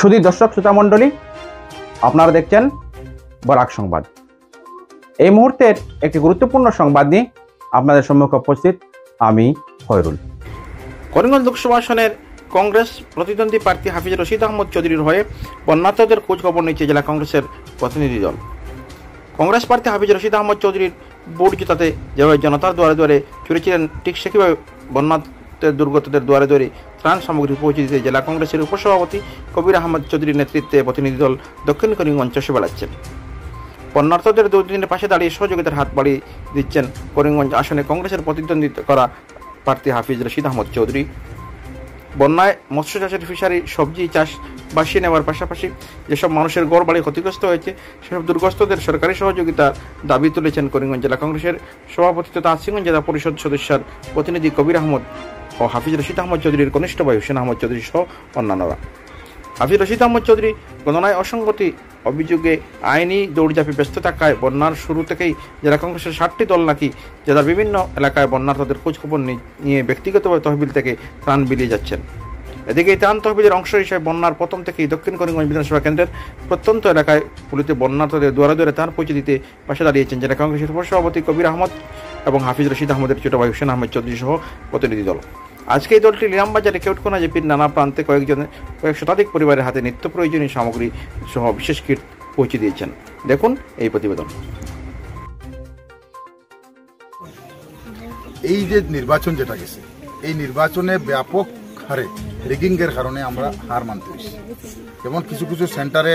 সুধী দর্শক শ্রোতা মণ্ডলী, আপনারা দেখছেন বরাক সংবাদ। এই মুহূর্তের একটি গুরুত্বপূর্ণ সংবাদ নিয়ে আপনাদের সম্মুখে উপস্থিত আমি খয়রুল। করিমগঞ্জ লোকসভা আসনের কংগ্রেস প্রতিদ্বন্দ্বী প্রার্থী হাফিজ রশিদ আহমদ চৌধুরীর হয়ে বন্যার্তদের খোঁজ খবর নিচ্ছে জেলা কংগ্রেসের প্রতিনিধি দল। কংগ্রেস প্রার্থী হাফিজ রশিদ আহমদ চৌধুরীর বুট জুতাতে যেভাবে জনতার দুয়ারে দুয়ারে ছুটেছিলেন, ঠিক সেভাবে বন্যার্তের দুর্গতদের দুয়ারে দুয়ারে ত্রাণ সামগ্রী পৌঁছে দিতে জেলা কংগ্রেসের উপসভাপতি কবির আহমদ চৌধুরীর নেতৃত্বে প্রতিনিধি দল দক্ষিণ করিমগঞ্জ চষে বেড়াচ্ছেন। বন্যার্তদের দুর্দিনের পাশে দাঁড়িয়ে সহযোগিতার হাত বাড়িয়ে দিচ্ছেন করিমগঞ্জ আসনে কংগ্রেসের প্রতিদ্বন্দ্বিতা করা প্রার্থী হাফিজ রশিদ আহমদ চৌধুরী। বন্যায় মৎস্য চাষের ফিশারি, সবজি চাষ বাসিয়ে নেওয়ার পাশাপাশি যেসব মানুষের ঘর বাড়ি ক্ষতিগ্রস্ত হয়েছে সেসব দুর্গতদের সরকারি সহযোগিতার দাবি তুলেছেন করিমগঞ্জ জেলা কংগ্রেসের সভাপতি তথা আশিগঞ্জ জেলা পরিষদ সদস্যের প্রতিনিধি কবির আহমদ ও হাফিজ রশিদ আহমদ চৌধুরীর কনিষ্ঠ ভাই হুসেন আহমদ চৌধুরী সহ অন্যান্যরা। হাফিজ রশিদ আহমদ চৌধুরী গণনায় অসঙ্গতি অভিযোগে আইনি দৌড়ঝাঁপে ব্যস্ত থাকায় বন্যার শুরু থেকেই জেলা কংগ্রেসের 60টি দল নাকি জেলার বিভিন্ন এলাকায় বন্যার্তদের খোঁজখবর নিয়ে ব্যক্তিগতভাবে তহবিল থেকে ত্রাণ বিলিয়ে যাচ্ছেন। এদিকে এই ত্রাণ তহবিলের অংশ হিসেবে বন্যার প্রথম থেকেই দক্ষিণ করিমগঞ্জ বিধানসভা কেন্দ্রের প্রত্যন্ত এলাকায় পুলিতে বন্যার্তদের দুয়ারে দুয়ারে ত্রাণ পৌঁছে দিতে পাশে দাঁড়িয়েছেন জেলা কংগ্রেসের উপসভাপতি কবির আহমদ এবং হাফিজ রশিদ আহমদের ছোট ভাই হুসেন আহমদ চৌধুরী সহ প্রতিনিধি দল। আজকে এই দলটি লিরামবাজারে কেউটকোনা জেপির নানা প্রান্তে কয়েক শতাধিক পরিবারের হাতে নিত্য প্রয়োজনীয় সামগ্রী সহ বিশেষ কিট পৌঁছে দিয়েছেন। দেখুন এই প্রতিবেদন। এই যে নির্বাচন যেটা গেছে, এই নির্বাচনে ব্যাপক হারে রেগিংয়ের কারণে আমরা হার মানতে হয়েছি। যেমন কিছু কিছু সেন্টারে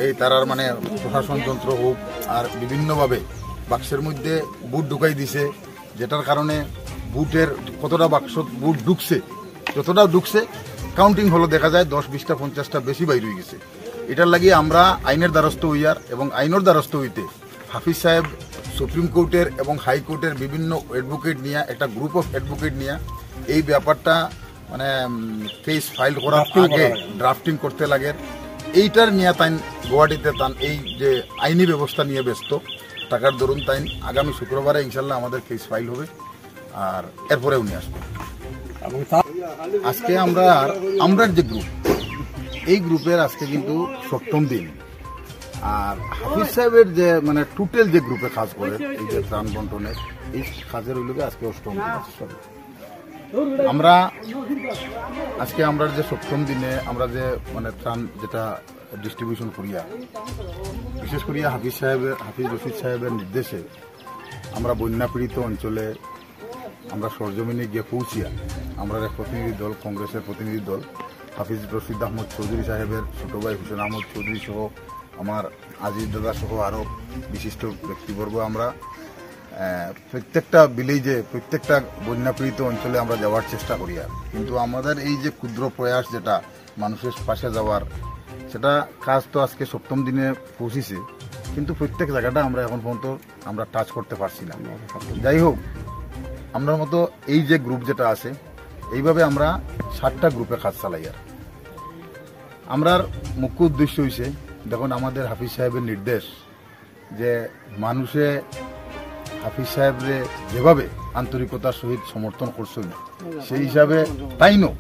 এই তারার মানে প্রশাসন যন্ত্র হোক আর বিভিন্নভাবে বাক্সের মধ্যে বুট ঢুকাই দিছে, যেটার কারণে বুটের কতটা বাক্স বুট ঢুকছে, যতটা ঢুকছে কাউন্টিং হলো দেখা যায় 10, 20টা, 50টা বেশি বাইর হয়ে গেছে। এটার লাগিয়ে আমরা আইনের দ্বারস্থ হইয়ার এবং আইনের দ্বারস্থ হইতে হাফিজ সাহেব সুপ্রিম কোর্টের এবং হাইকোর্টের বিভিন্ন অ্যাডভোকেট নিয়ে একটা গ্রুপ অফ অ্যাডভোকেট নিয়ে এই ব্যাপারটা মানে কেস ফাইল করার আগে ড্রাফটিং করতে লাগে। এইটার নিয়ে তাই গুয়াহাটিতে তান এই যে আইনি ব্যবস্থা নিয়ে ব্যস্ত টাকার দরুন তাই আগামী শুক্রবারে ইনশাল্লাহ আমাদের কেস ফাইল হবে আর এরপরেও নিয়ে আসবো। আজকে আমরা যে গ্রুপ, এই গ্রুপের আজকে কিন্তু 7ম দিন। আর হাফিজ সাহেবের যে মানে টোটাল যে গ্রুপে কাজ করে এই যে ত্রাণ বন্টনের এই কাজের ওই লোকে আজকে 8ম দিন। আমরা যে 7ম দিনে আমরা যে মানে ত্রাণ যেটা ডিস্ট্রিবিউশন করিয়া, বিশেষ করিয়া হাফিজ রশিদ সাহেবের নির্দেশে আমরা বন্যা পীড়িত অঞ্চলে আমরা সরজমিনে গিয়ে পৌঁছিয়া আমরা এক প্রতিনিধি দল, কংগ্রেসের প্রতিনিধি দল হাফিজ রশিদ আহমদ চৌধুরী সাহেবের ছোট ভাই হুসেন আহমদ চৌধুরী সহ আমার আজিজ দাদা সহ আরও বিশিষ্ট ব্যক্তিবর্গ আমরা প্রত্যেকটা ভিলেজে, প্রত্যেকটা বন্যাপীড়িত অঞ্চলে আমরা যাওয়ার চেষ্টা করি। কিন্তু আমাদের এই যে ক্ষুদ্র প্রয়াস যেটা মানুষের পাশে যাওয়ার, সেটা কাজ তো আজকে 7ম দিনে পৌঁছেছে, কিন্তু প্রত্যেক জায়গাটা আমরা এখন পর্যন্ত আমরা টাচ করতে পারছি না। যাই হোক, আমরা মতো এই যে গ্রুপ যেটা আছে এইভাবে আমরা 7টা গ্রুপে কাজ চালাই। আর আমরার মুখ্য উদ্দেশ্য হয়েছে, দেখুন আমাদের হাফিজ সাহেবের নির্দেশ যে মানুষে হাফিজ সাহেবরে যেভাবে আন্তরিকতার সহিত সমর্থন করছেন, সেই হিসাবে তাই নো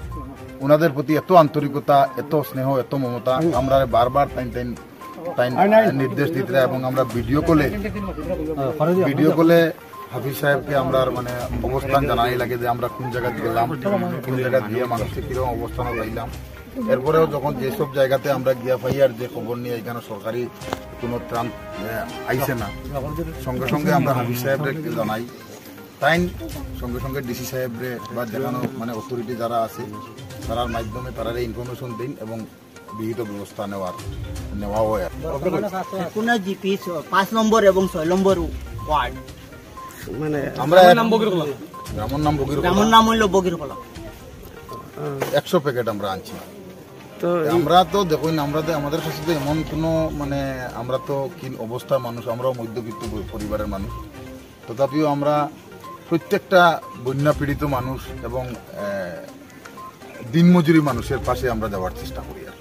ওনাদের প্রতি এত আন্তরিকতা, এত স্নেহ, এত মমতা আমরা বারবার তাই নির্দেশ দিতে, এবং আমরা ভিডিও কলে হাফিজ সাহেবকে আমরা মানে অবস্থান জানাই লাগে যে আমরা কোন জায়গায় গেলাম, কোন জায়গা দিয়ে মানুষকে কিরকম অবস্থানে পাইলাম। এরপরেও যখন যেসব জায়গাতে আমরা গিয়া পাই আর যে খবর নিয়ে এখানে সরকারি কোনো ত্রাণ আইছে না, সঙ্গে সঙ্গে আমরা হাফিজ সাহেবকে জানাই, তাই সঙ্গে সঙ্গে ডিসি সাহেবরে বা যেখানে মানে অথরিটি যারা আছে তার মাধ্যমে তারা ইনফরমেশন দিন এবং বিহিত ব্যবস্থা নেওয়া হয়। জিপি 5 নম্বর এবং 6 নম্বর ওয়ার্ড মানে আমরা গ্রামের নাম হইল বগিরকলা 100 প্যাকেট আমরা আনছি। তো আমরা তো দেখুন, আমাদের কাছে তো এমন কোনো মানে আমরা তো কি অবস্থার মানুষ, আমরাও মধ্যবিত্ত পরিবারের মানুষ, তথাপিও আমরা প্রত্যেকটা বন্যা পীড়িত মানুষ এবং দিনমজুরি মানুষের পাশে আমরা যাওয়ার চেষ্টা করি। আর